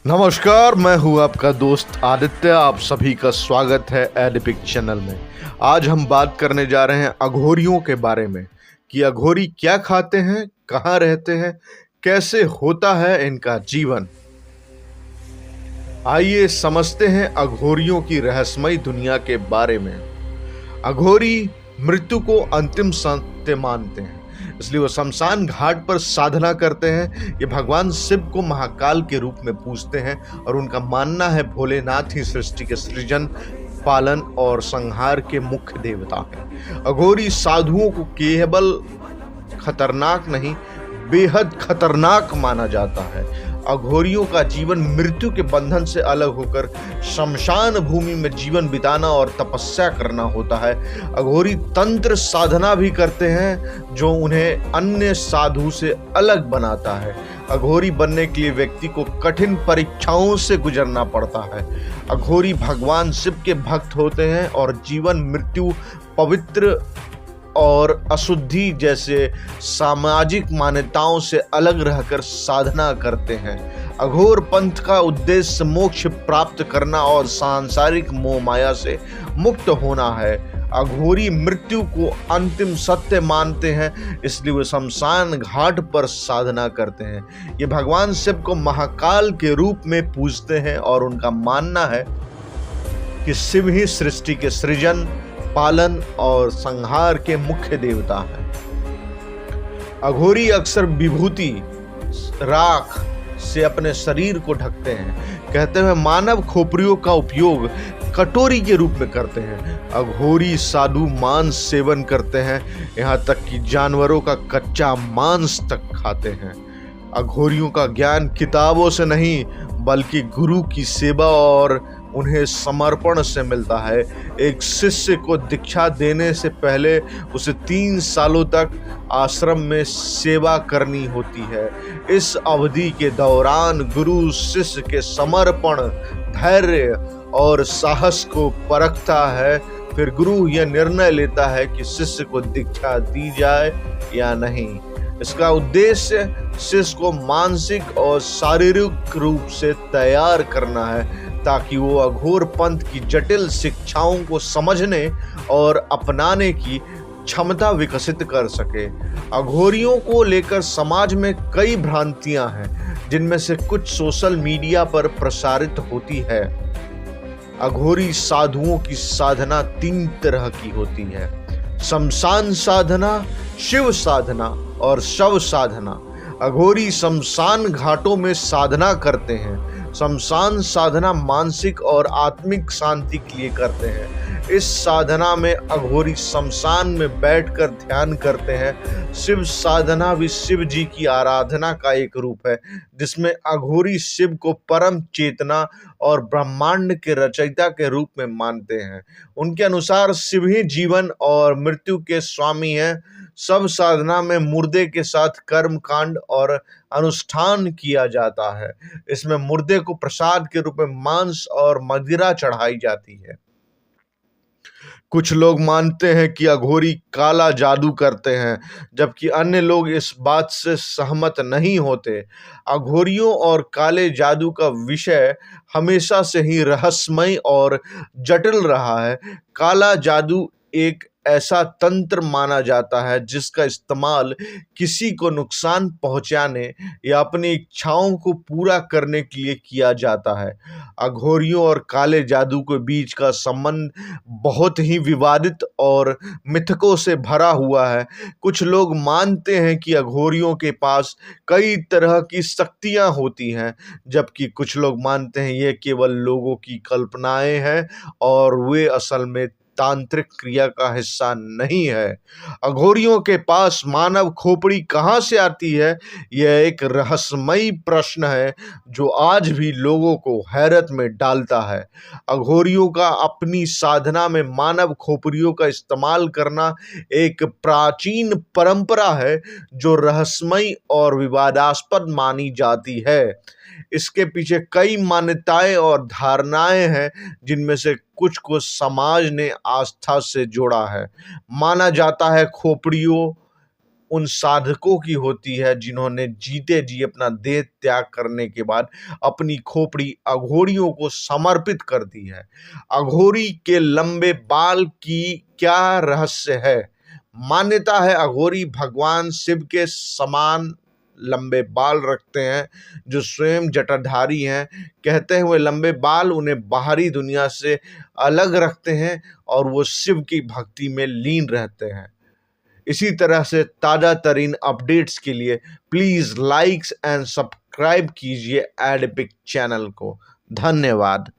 नमस्कार, मैं हूं आपका दोस्त आदित्य। आप सभी का स्वागत है एडिपिक चैनल में। आज हम बात करने जा रहे हैं अघोरियों के बारे में कि अघोरी क्या खाते हैं, कहाँ रहते हैं, कैसे होता है इनका जीवन। आइए समझते हैं अघोरियों की रहस्यमयी दुनिया के बारे में। अघोरी मृत्यु को अंतिम सत्य मानते हैं, इसलिए वो शमशान घाट पर साधना करते हैं। ये भगवान शिव को महाकाल के रूप में पूजते हैं और उनका मानना है भोलेनाथ ही सृष्टि के सृजन, पालन और संहार के मुख्य देवता हैं। अघोरी साधुओं को केवल खतरनाक नहीं, बेहद खतरनाक माना जाता है। अघोरियों का जीवन मृत्यु के बंधन से अलग होकर शमशान भूमि में जीवन बिताना और तपस्या करना होता है। अघोरी तंत्र साधना भी करते हैं जो उन्हें अन्य साधु से अलग बनाता है। अघोरी बनने के लिए व्यक्ति को कठिन परीक्षाओं से गुजरना पड़ता है। अघोरी भगवान शिव के भक्त होते हैं और जीवन, मृत्यु, पवित्र और अशुद्धि जैसे सामाजिक मान्यताओं से अलग रहकर साधना करते हैं। अघोर पंथ का उद्देश्य मोक्ष प्राप्त करना और सांसारिक मोह माया से मुक्त होना है। अघोरी मृत्यु को अंतिम सत्य मानते हैं, इसलिए वे शमशान घाट पर साधना करते हैं। ये भगवान शिव को महाकाल के रूप में पूजते हैं और उनका मानना है कि शिव ही सृष्टि के सृजन, पालन और संहार के मुख्य देवता हैं। अघोरी अक्सर विभूति, राख से अपने शरीर को ढकते हैं। कहते हैं मानव खोपड़ियों का उपयोग कटोरी के रूप में करते हैं। अघोरी साधु मांस सेवन करते हैं, यहाँ तक कि जानवरों का कच्चा मांस तक खाते हैं। अघोरियों का ज्ञान किताबों से नहीं बल्कि गुरु की सेवा और उन्हें समर्पण से मिलता है। एक शिष्य को दीक्षा देने से पहले उसे 3 सालों तक आश्रम में सेवा करनी होती है। इस अवधि के दौरान गुरु शिष्य के समर्पण, धैर्य और साहस को परखता है। फिर गुरु यह निर्णय लेता है कि शिष्य को दीक्षा दी जाए या नहीं। इसका उद्देश्य शिष्य को मानसिक और शारीरिक रूप से तैयार करना है ताकि वो अघोर पंथ की जटिल शिक्षाओं को समझने और अपनाने की क्षमता विकसित कर सके। अघोरियों को लेकर समाज में कई भ्रांतियां हैं, जिनमें से कुछ सोशल मीडिया पर प्रसारित होती है। अघोरी साधुओं की साधना 3 तरह की होती है: शमशान साधना, शिव साधना और शव साधना। अघोरी शमशान घाटों में साधना करते हैं। शमशान साधना मानसिक और आत्मिक शांति के लिए करते हैं। इस साधना में अघोरी शमशान में बैठकर ध्यान करते हैं। शिव साधना भी शिव जी की आराधना का एक रूप है, जिसमें अघोरी शिव को परम चेतना और ब्रह्मांड के रचयिता के रूप में मानते हैं। उनके अनुसार शिव ही जीवन और मृत्यु के स्वामी हैं। सब साधना में मुर्दे के साथ कर्म कांड और अनुष्ठान किया जाता है। इसमें मुर्दे को प्रसाद के रूप में मांस और मदिरा चढ़ाई जाती है। कुछ लोग मानते हैं कि अघोरी काला जादू करते हैं, जबकि अन्य लोग इस बात से सहमत नहीं होते। अघोरियों और काले जादू का विषय हमेशा से ही रहस्यमय और जटिल रहा है। काला जादू एक ऐसा तंत्र माना जाता है जिसका इस्तेमाल किसी को नुकसान पहुंचाने या अपनी इच्छाओं को पूरा करने के लिए किया जाता है। अघोरियों और काले जादू के बीच का संबंध बहुत ही विवादित और मिथकों से भरा हुआ है। कुछ लोग मानते हैं कि अघोरियों के पास कई तरह की शक्तियां होती हैं, जबकि कुछ लोग मानते हैं ये केवल लोगों की कल्पनाएं हैं और वे असल में तांत्रिक क्रिया का हिस्सा नहीं है। अघोरियों के पास मानव खोपड़ी कहाँ से आती है, यह एक रहस्यमयी प्रश्न है जो आज भी लोगों को हैरत में डालता है। अघोरियों का अपनी साधना में मानव खोपड़ियों का इस्तेमाल करना एक प्राचीन परंपरा है जो रहस्यमयी और विवादास्पद मानी जाती है। इसके पीछे कई मान्यताएं और धारणाएं हैं, जिनमें से कुछ को समाज ने आस्था से जोड़ा है। माना जाता है खोपड़ियों उन साधकों की होती है जिन्होंने जीते जी अपना देह त्याग करने के बाद अपनी खोपड़ी अघोरियों को समर्पित कर दी है। अघोरी के लंबे बाल की क्या रहस्य है? मान्यता है अघोरी भगवान शिव के समान लंबे बाल रखते हैं, जो स्वयं जटाधारी हैं। कहते हैं वे लंबे बाल उन्हें बाहरी दुनिया से अलग रखते हैं और वो शिव की भक्ति में लीन रहते हैं। इसी तरह से ताजा तरीन अपडेट्स के लिए प्लीज लाइक्स एंड सब्सक्राइब कीजिए एडपिक चैनल को। धन्यवाद।